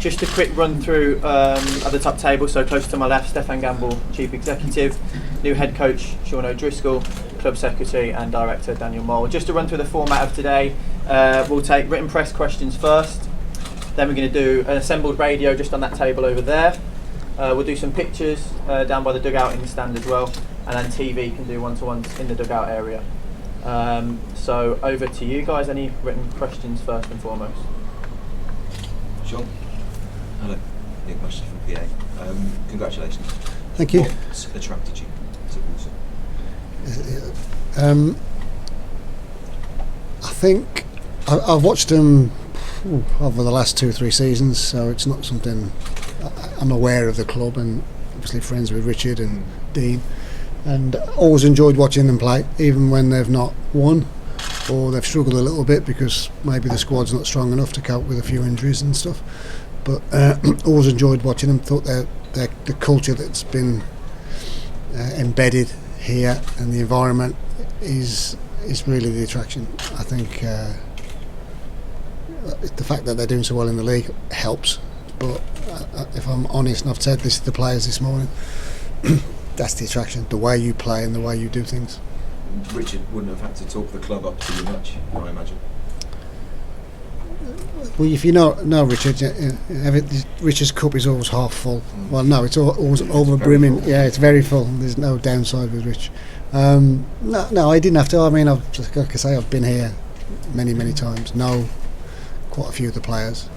Just a quick run through at the top table. So close to my left, Stefan Gamble, Chief Executive, new head coach Sean O'Driscoll, Club Secretary and Director Daniel Mole. Just to run through the format of today, we'll take written press questions first, then we're going to do an assembled radio just on that table over there. We'll do some pictures down by the dugout in the stand as well, and then TV can do one-to-ones in the dugout area. So over to you guys. Any written questions first and foremost? Sean? Hello. Nick Master from PA. Congratulations. Thank you. What attracted you to Walsall? I think I've watched them over the last 2-3 seasons, so it's not something I'm aware of the club, and obviously friends with Richard and Dean, and always enjoyed watching them play, even when they've not won or they've struggled a little bit because maybe the squad's not strong enough to cope with a few injuries and stuff. But always enjoyed watching them. Thought the culture that's been embedded here and the environment is really the attraction. I think the fact that they're doing so well in the league helps. But if I'm honest, and I've said this to the players this morning, that's the attraction, the way you play and the way you do things. Richard wouldn't have had to talk the club up to you much, I imagine. Well, if you know Richard, Richard's cup is always half full. Well, no, it's always over brimming. Yeah, it's very full. There's no downside with Rich. No, I didn't have to. I mean, like I say, I've been here many times. Know quite a few of the players.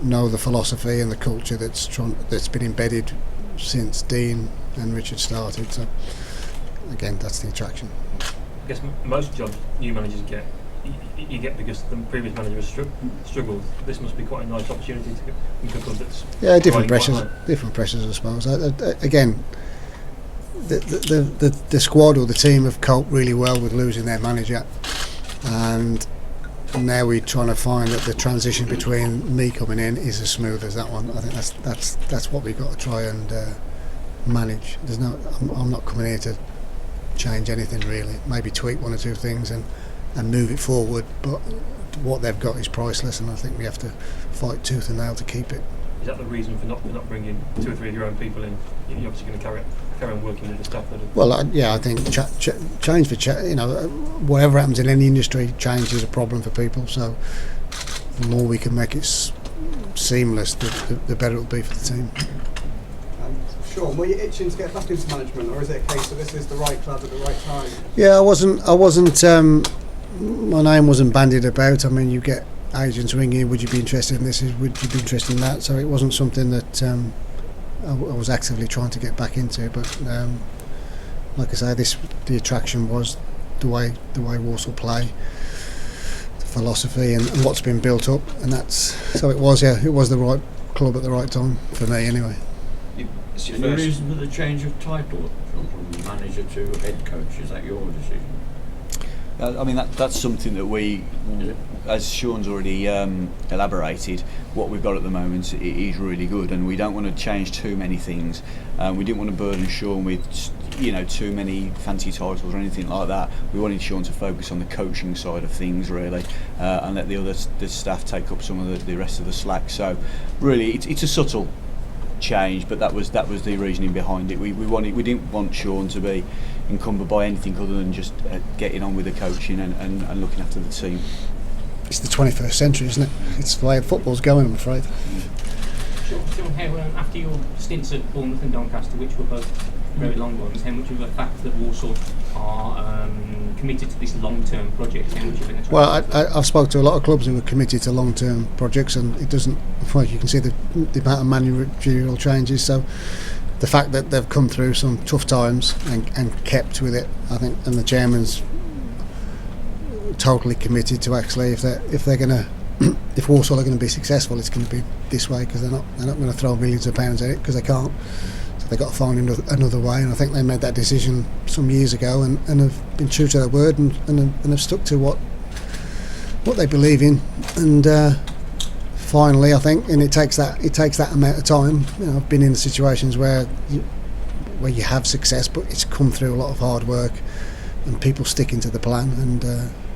Know the philosophy and the culture that's been embedded since Dean and Richard started. So again, that's the attraction. I guess most jobs new managers get, you get because the previous manager has struggled. This must be quite a nice opportunity to get a club that's different pressures, I suppose. Again, the squad or the team have coped really well with losing their manager, and now we're trying to find that the transition between me coming in is as smooth as that one. I think that's what we've got to try and manage. I'm not coming here to change anything really. Maybe tweak one or two things and move it forward, but what they've got is priceless, and I think we have to fight tooth and nail to keep it. Is that the reason for not bringing 2 or 3 of your own people in? You're obviously going to carry on working with the staff that are... Well, I think change whatever happens in any industry, change is a problem for people. So the more we can make it seamless, the better it will be for the team. Sean, were you itching to get back into management, or is it a case of this is the right club at the right time? Yeah, I wasn't. My name wasn't bandied about. I mean, you get agents ringing, would you be interested in this? Would you be interested in that? So it wasn't something that I was actively trying to get back into. But like I say, the attraction was the way Walsall play, the philosophy, and what's been built up, and it was the right club at the right time for me anyway. Any reason for the change of title from manager to head coach? Is that your decision? I mean that's something that we, as Sean's already elaborated, what we've got at the moment is really good, and we don't want to change too many things. We didn't want to burden Sean with too many fancy titles or anything like that. We wanted Sean to focus on the coaching side of things really, and let the staff take up some of the rest of the slack. So really it's a subtle change, but that was the reasoning behind it. We didn't want Sean to be encumbered by anything other than just getting on with the coaching and looking after the team. It's the 21st century, isn't it? It's the way football's going, I'm afraid. Sean, after your stints at Bournemouth and Doncaster, which were both very long ones, how much of the fact that Walsall are committed to this long-term project? How much of it? Well, I've spoken to a lot of clubs who are committed to long-term projects, and it doesn't. Well, you can see the amount of managerial changes. So the fact that they've come through some tough times and kept with it, I think, and the chairman's totally committed to actually, if they're going to. If Walsall are going to be successful, it's going to be this way, because they're not going to throw millions of pounds at it, because they can't. So they've got to find another way, and I think they made that decision some years ago and have been true to their word and have stuck to what they believe in. And finally, I think, and it takes that amount of time. I've been in situations where you have success, but it's come through a lot of hard work and people sticking to the plan, and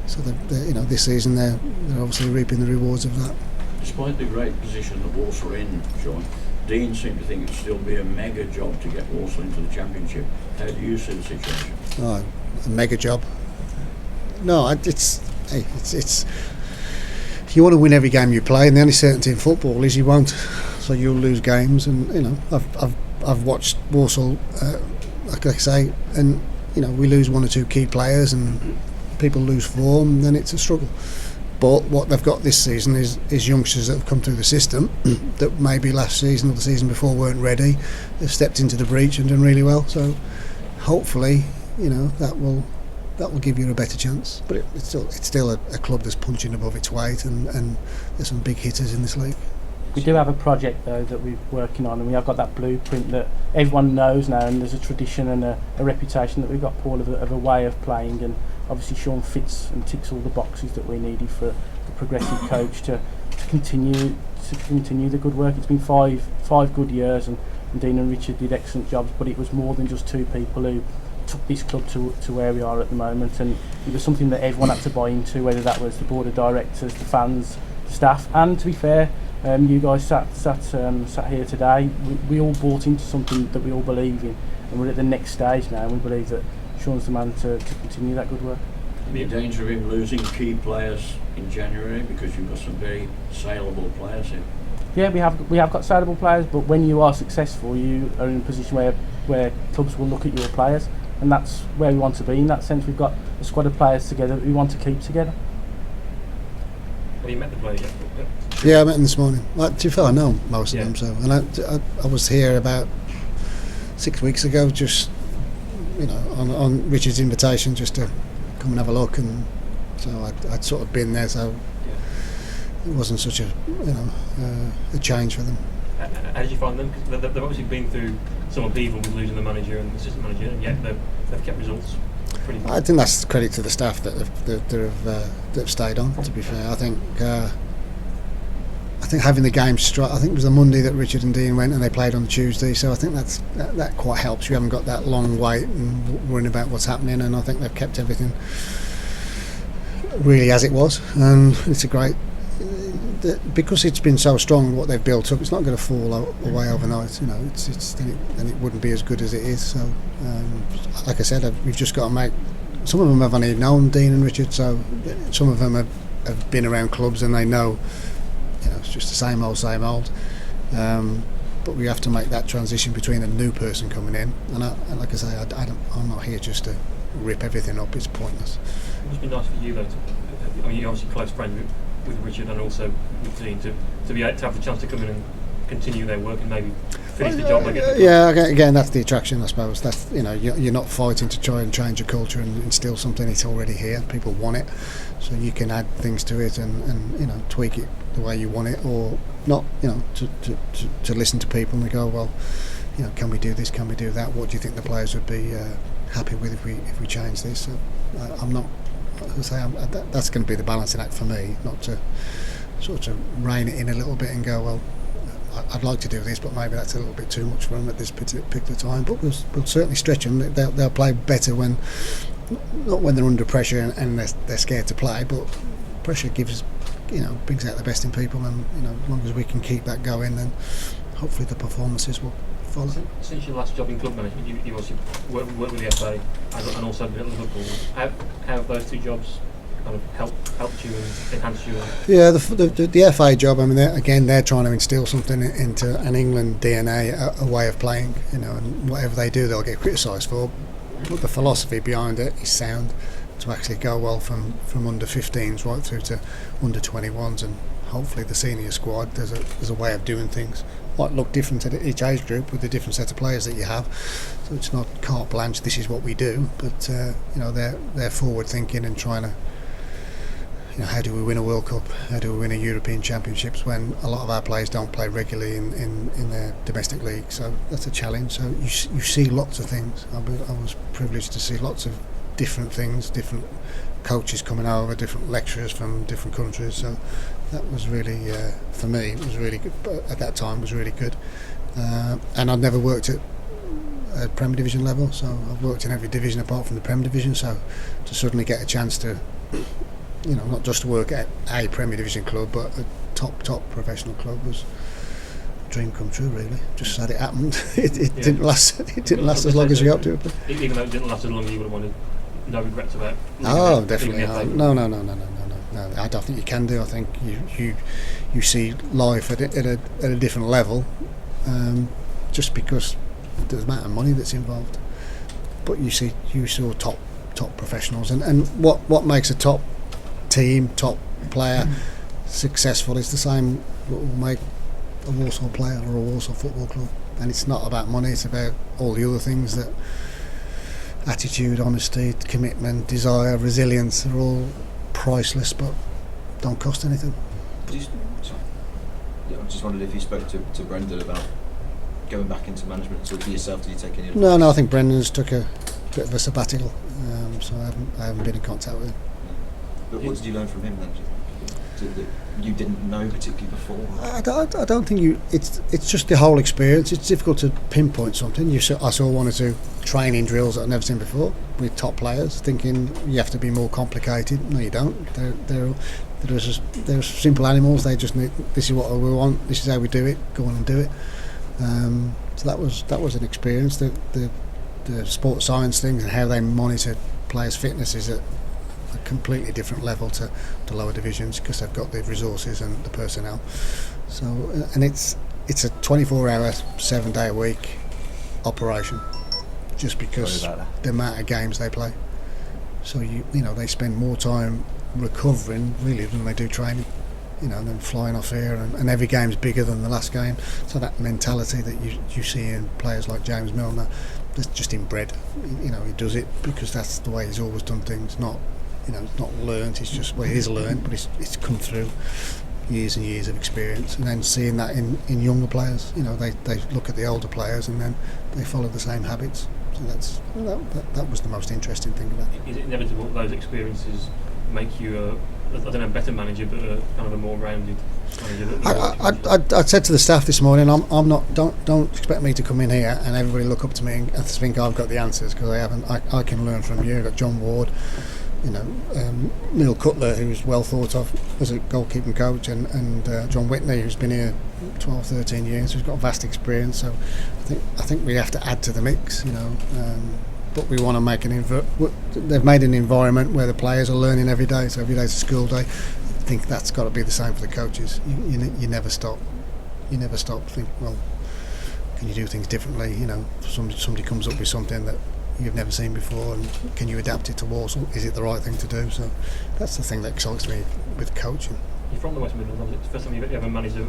so this season they're obviously reaping the rewards of that. Despite the great position that Walsall are in, Sean, Dean seemed to think it'd still be a mega job to get Walsall into the Championship. How do you see the situation? Oh, a mega job. No, it's you want to win every game you play, and the only certainty in football is you won't. So you'll lose games, and you know I've watched Walsall, like I say, and you know we lose one or two key players, and people lose form, then it's a struggle. But what they've got this season is youngsters that have come through the system that maybe last season or the season before weren't ready. They've stepped into the breach and done really well. So hopefully, you know, that will give you a better chance. But it's still a club that's punching above its weight, and there's some big hitters in this league. We do have a project though that we're working on, and we have got that blueprint that everyone knows now, and there's a tradition and a reputation that we've got, Paul, of a way of playing, and obviously Sean fits and ticks all the boxes that we needed for the progressive coach to continue the good work. It's been five good years, and Dean and Richard did excellent jobs, but it was more than just two people who took this club to where we are at the moment, and it was something that everyone had to buy into, whether that was the board of directors, the fans, the staff, and to be fair, you guys sat here today. We all bought into something that we all believe in, and we're at the next stage now, and we believe that Sean's the man to continue that good work. The danger of him losing key players in January, because you've got some very saleable players here. Yeah, we have got saleable players, but when you are successful, you are in a position where clubs will look at your players, and that's where we want to be. In that sense, we've got a squad of players together that we want to keep together. Have you met the players yet? Yeah, I met them this morning. Like, to be fair, I know most of them. So, and I was here about 6 weeks ago, just you know, on Richard's invitation, just to come and have a look, and so I'd sort of been there, so it wasn't such a a change for them. How did you find them? Because they've obviously been through some upheaval with losing the manager and the assistant manager, and yet they've kept results pretty good. I think that's credit to the staff that have stayed on. To be fair, I think having the game I think it was the Monday that Richard and Dean went, and they played on the Tuesday. So I think that quite helps. You haven't got that long wait and worrying about what's happening, and I think they've kept everything really as it was. And it's a great, because it's been so strong what they've built up. It's not going to fall away overnight. You know, then it wouldn't be as good as it is. So like I said, we've just got to make. Some of them have only known Dean and Richard, so some of them have been around clubs and they know. You know, it's just the same old. But we have to make that transition between a new person coming in, and like I say, I'm not here just to rip everything up. It's pointless. It must be nice for you though. I mean, you're obviously a close friend with Richard and also with Dean to be able to have the chance to come in and continue their work and maybe finish the job. Yeah, again, that's the attraction, I suppose. That's you're not fighting to try and change a culture and instill something. It's already here. People want it, so you can add things to it and tweak it the way you want it, or not. To listen to people and go, well, can we do this? Can we do that? What do you think the players would be happy with if we change this? So I'm not. That's going to be the balancing act for me, not to sort of rein it in a little bit and go, well, I'd like to do this, but maybe that's a little bit too much for them at this particular time. But we'll certainly stretch them. They'll play better not when they're under pressure and they're scared to play. But pressure brings out the best in people, and as long as we can keep that going, then hopefully the performances will follow. Since your last job in club management, you obviously worked with the FA and also been at Liverpool. How have those two jobs kind of helped you and enhanced you? Yeah, the FA job. I mean, they're trying to instill something into an England DNA, a way of playing. And whatever they do, they'll get criticised for. But the philosophy behind it is sound. To actually go well from under 15s right through to under 21s, and hopefully the senior squad. There's a way of doing things. Might look different at each age group with the different set of players that you have. So it's not carte blanche. This is what we do. But they're forward thinking and trying to. How do we win a World Cup? How do we win a European Championships when a lot of our players don't play regularly in their domestic league? So that's a challenge. So you see lots of things. I was privileged to see lots of different things, different coaches coming over, different lecturers from different countries. So that was really, for me, it was really good. But at that time, it was really good. And I'd never worked at Premier Division level, so I've worked in every division apart from the Premier Division. So to suddenly get a chance to, not just work at a Premier Division club, but a top professional club was a dream come true. Really, just sad it happened. It didn't last. It didn't last as long as we hoped it would. Even though it didn't last as long as you would have wanted, no regrets about. Oh, definitely. No. I don't think you can do. I think you see life at a different level, just because the amount of money that's involved. But you saw top professionals, and what makes a top team, top player successful is the same what will make a Walsall player or a Walsall football club. And it's not about money; it's about all the other things that attitude, honesty, commitment, desire, resilience are all priceless, but don't cost anything. I just wondered if you spoke to Brendan about going back into management. So for yourself, did you take any advice? No, I think Brendan's took a bit of a sabbatical, so I haven't been in contact with him. But what did you learn from him then? That you didn't know particularly before? I don't think it's just the whole experience. It's difficult to pinpoint something. I saw one or two training drills that I've never seen before with top players, thinking you have to be more complicated. No, you don't. They're simple animals. They just need, this is what we want. This is how we do it. Go on and do it. So that was an experience. The sports science things and how they monitor players' fitness is at a completely different level to lower divisions because they've got the resources and the personnel. So and it's a 24-hour, 7-day-a-week operation, just because the amount of games they play. So you know they spend more time recovering really than they do training. You know, than flying off here, and every game's bigger than the last game. So that mentality that you see in players like James Milner, that's just inbred. You know, he does it because that's the way he's always done things. Not, you know, it's not learned. It's just it is learned, but it's come through years and years of experience. And then seeing that in younger players, you know, they look at the older players and then they follow the same habits. So that was the most interesting thing about it. Is it inevitable that those experiences make you I don't know, a better manager, but kind of a more rounded manager? I said to the staff this morning, I'm not. Don't expect me to come in here and everybody look up to me and think I've got the answers, because I haven't. I can learn from you. I've got John Ward, you know, Neil Cutler, who's well thought of as a goalkeeping coach, and John Whitney, who's been here 12, 13 years, who's got vast experience. So I think we have to add to the mix, you know. But we want to make they've made an environment where the players are learning every day, so every day's a school day. I think that's got to be the same for the coaches. You never stop. You never stop. Think, well, can you do things differently? You know, somebody comes up with something that you've never seen before, and can you adapt it to Walsall? Is it the right thing to do? So that's the thing that excites me with coaching. You're from the West Midlands, obviously. It's the first time you've ever managed a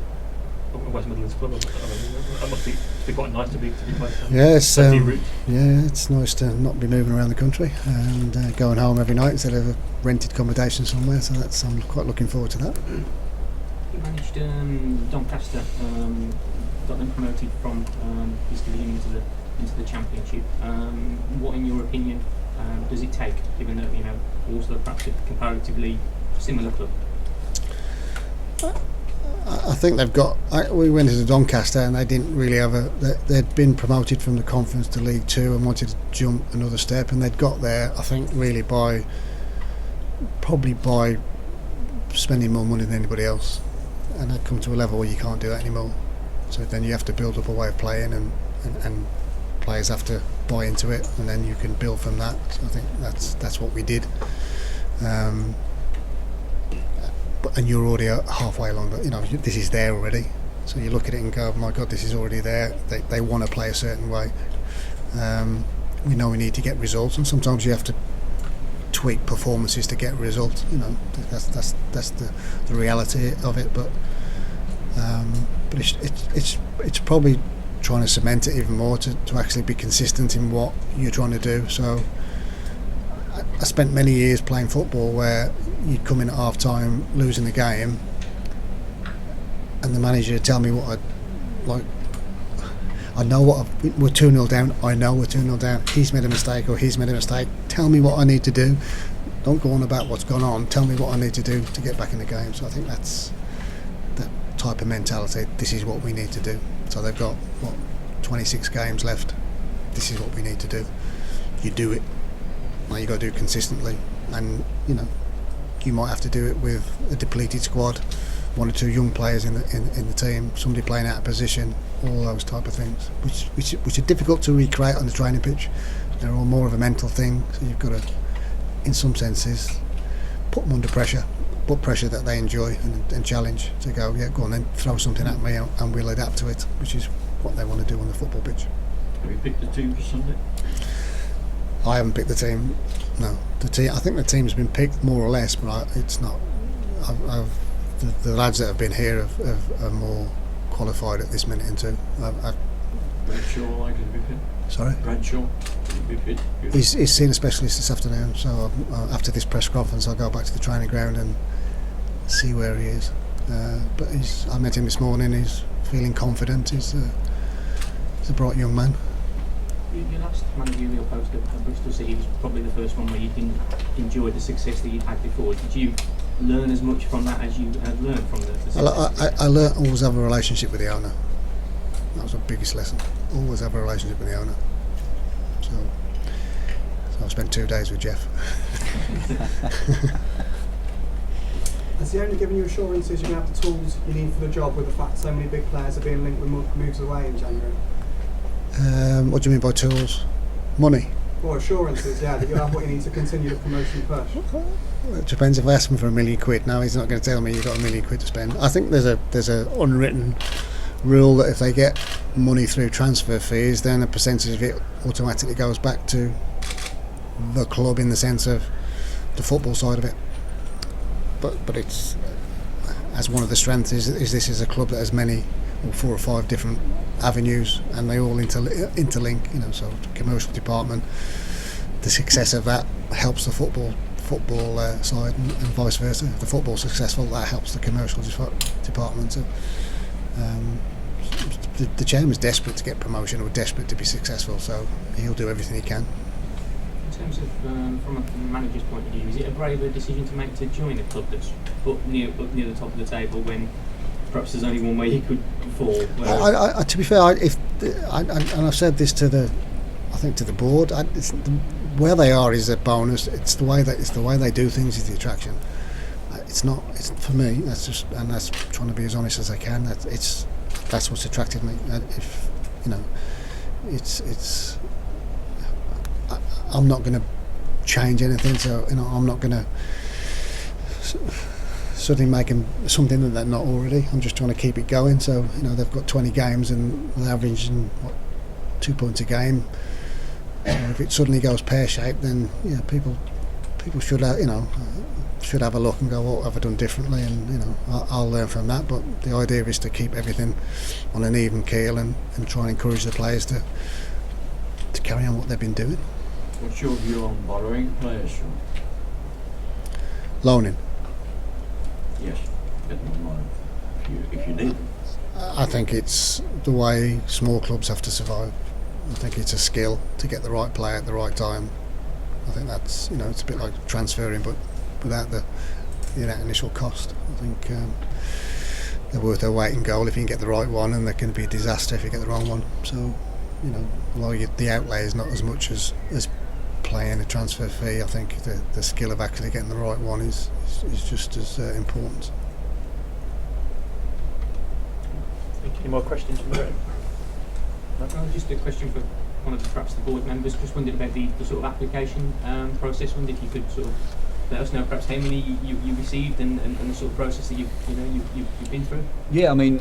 West Midlands club. That must be quite nice to be close to. Yeah, it's nice to not be moving around the country and going home every night instead of a rented accommodation somewhere. So I'm quite looking forward to that. You managed Doncaster, got them promoted from this division into the Championship. What, in your opinion, does it take, given that also perhaps a comparatively similar club? I think they've got. We went into Doncaster and they didn't really have they'd been promoted from the Conference to League Two and wanted to jump another step, and they'd got there, I think, really probably by spending more money than anybody else, and they'd come to a level where you can't do that anymore. So then you have to build up a way of playing, and players have to buy into it, and then you can build from that. So I think that's what we did. And you're already halfway along. You know, this is there already. So you look at it and go, oh my God, this is already there. They want to play a certain way. We know we need to get results, and sometimes you have to tweak performances to get results. You know, that's the reality of it. But it's probably trying to cement it even more to actually be consistent in what you're trying to do. So I spent many years playing football where you'd come in at half time losing the game, and the manager would tell me what I'd like. I know we're 2-0 down. I know we're 2-0 down. He's made a mistake or he's made a mistake. Tell me what I need to do. Don't go on about what's gone on. Tell me what I need to do to get back in the game. So I think that's that type of mentality. This is what we need to do. So they've got 26 games left. This is what we need to do. You do it. Now you got to do it consistently, and you might have to do it with a depleted squad, one or two young players in the team, somebody playing out of position, all those type of things, which are difficult to recreate on the training pitch. They're all more of a mental thing, so you've got to, in some senses, put them under pressure, put pressure that they enjoy and challenge to go, yeah, go on then, throw something at me and we'll adapt to it, which is what they want to do on the football pitch. Have you picked the team for Sunday? I haven't picked the team. No, the team. I think the team's been picked more or less, but it's not. The lads that have been here are more qualified at this minute into. Bradshaw likely to be fit? Sorry? Bradshaw, will he be fit? He's seen a specialist this afternoon, so after this press conference I'll go back to the training ground and see where he is. But I met him this morning, he's feeling confident, he's a bright young man. Your last managerial post at Bristol City was probably the first one where you didn't enjoy the success that you'd had before. Did you learn as much from that as you had learned from the success? I learned always have a relationship with the owner. That was the biggest lesson. Always have a relationship with the owner. So I spent 2 days with Jeff. Has he only given you assurances you're going to have the tools you need for the job, with the fact so many big players are being linked with moves away in January? What do you mean by tools? Money? Well, assurances, yeah, that you'll have what you need to continue the promotion push. Well, it depends. If I ask him for £1 million, no, he's not going to tell me you've got £1 million to spend. I think there's a unwritten rule that if they get money through transfer fees, then a percentage of it automatically goes back to the club in the sense of the football side of it. But it's, as one of the strengths is this is a club that has many, or 4 or 5 different avenues, and they all interlink. You know, so the commercial department, the success of that helps the football side, and vice versa. If the football's successful, that helps the commercial department. So, the chairman's desperate to get promotion, or desperate to be successful, so he'll do everything he can. In terms of, from a manager's point of view, is it a braver decision to make to join a club that's up near the top of the table when perhaps there's only one way he could fall? To be fair, and I've said this to the board. Where they are is a bonus. It's the way they do things is the attraction. It's not. It's for me. That's trying to be as honest as I can. That's what's attracted me. If you know, it's. I'm not going to change anything. So you know, I'm not going to suddenly make them something that they're not already. I'm just trying to keep it going. So you know, they've got 20 games and they're averaging 2 points a game. So if it suddenly goes pear-shaped, then yeah, people should have a look and go, what have I done differently? And you know, I'll learn from that. But the idea is to keep everything on an even keel and try and encourage the players to carry on what they've been doing. What's your view on borrowing players, Sean? Loaning. Yes, get them on loan if you need them. I think it's the way small clubs have to survive. I think it's a skill to get the right player at the right time. I think that's, you know, it's a bit like transferring, but without the initial cost. I think they're worth their weight in gold if you can get the right one, and they can be a disaster if you get the wrong one. So, you know, while the outlay is not as much as playing a transfer fee, I think the skill of actually getting the right one is just as important. Any more questions from the room? Just a question for one of perhaps the board members. Just wondered about the sort of application process. Wondered if you could sort of let us know perhaps how many you received and the sort of process that you've been through. Yeah, I mean,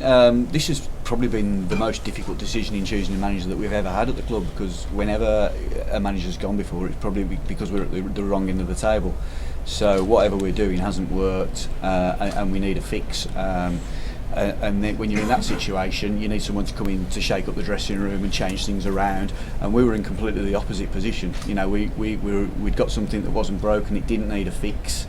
this has probably been the most difficult decision in choosing a manager that we've ever had at the club, because whenever a manager's gone before, it's probably because we're at the wrong end of the table. So whatever we're doing hasn't worked, and we need a fix. And then when you're in that situation, you need someone to come in to shake up the dressing room and change things around. And we were in completely the opposite position. You know, we'd got something that wasn't broken; it didn't need a fix.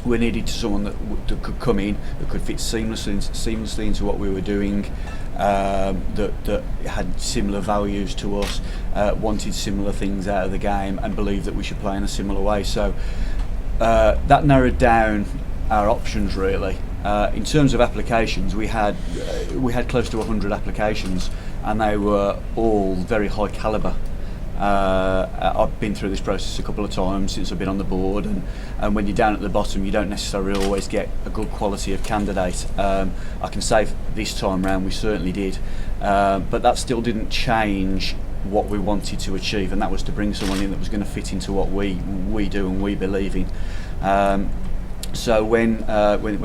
We needed someone that could come in, that could fit seamlessly into what we were doing, that had similar values to us, wanted similar things out of the game, and believed that we should play in a similar way. So that narrowed down our options really. In terms of applications, we had close to 100 applications, and they were all very high calibre. I've been through this process a couple of times since I've been on the board, and when you're down at the bottom, you don't necessarily always get a good quality of candidate. I can say this time round we certainly did, but that still didn't change what we wanted to achieve, and that was to bring someone in that was going to fit into what we do and we believe in. So when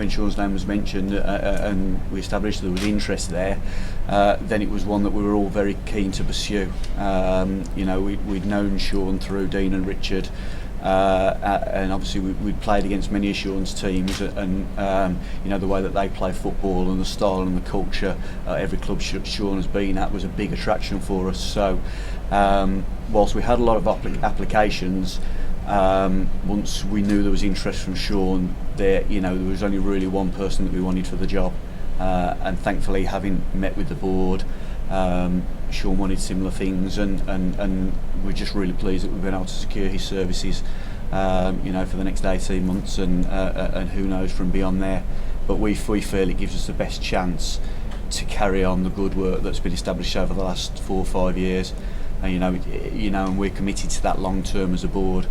Sean's name was mentioned and we established there was interest there, then it was one that we were all very keen to pursue. We'd known Sean through Dean and Richard, and obviously we'd played against many of Sean's teams, and the way that they play football and the style and the culture, every club Sean has been at was a big attraction for us. So whilst we had a lot of applications, once we knew there was interest from Sean, there was only really one person that we wanted for the job, and thankfully, having met with the board, Sean wanted similar things, and we're just really pleased that we've been able to secure his services, for the next 18 months, and who knows from beyond there. But we feel it gives us the best chance to carry on the good work that's been established over the last 4 or 5 years, and we're committed to that long term as a board.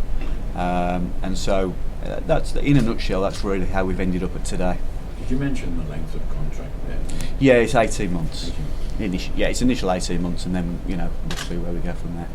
And so that's, in a nutshell, that's really how we've ended up at today. Did you mention the length of contract there? Yeah, it's 18 months. It's initial 18 months, and then we'll see where we go from there.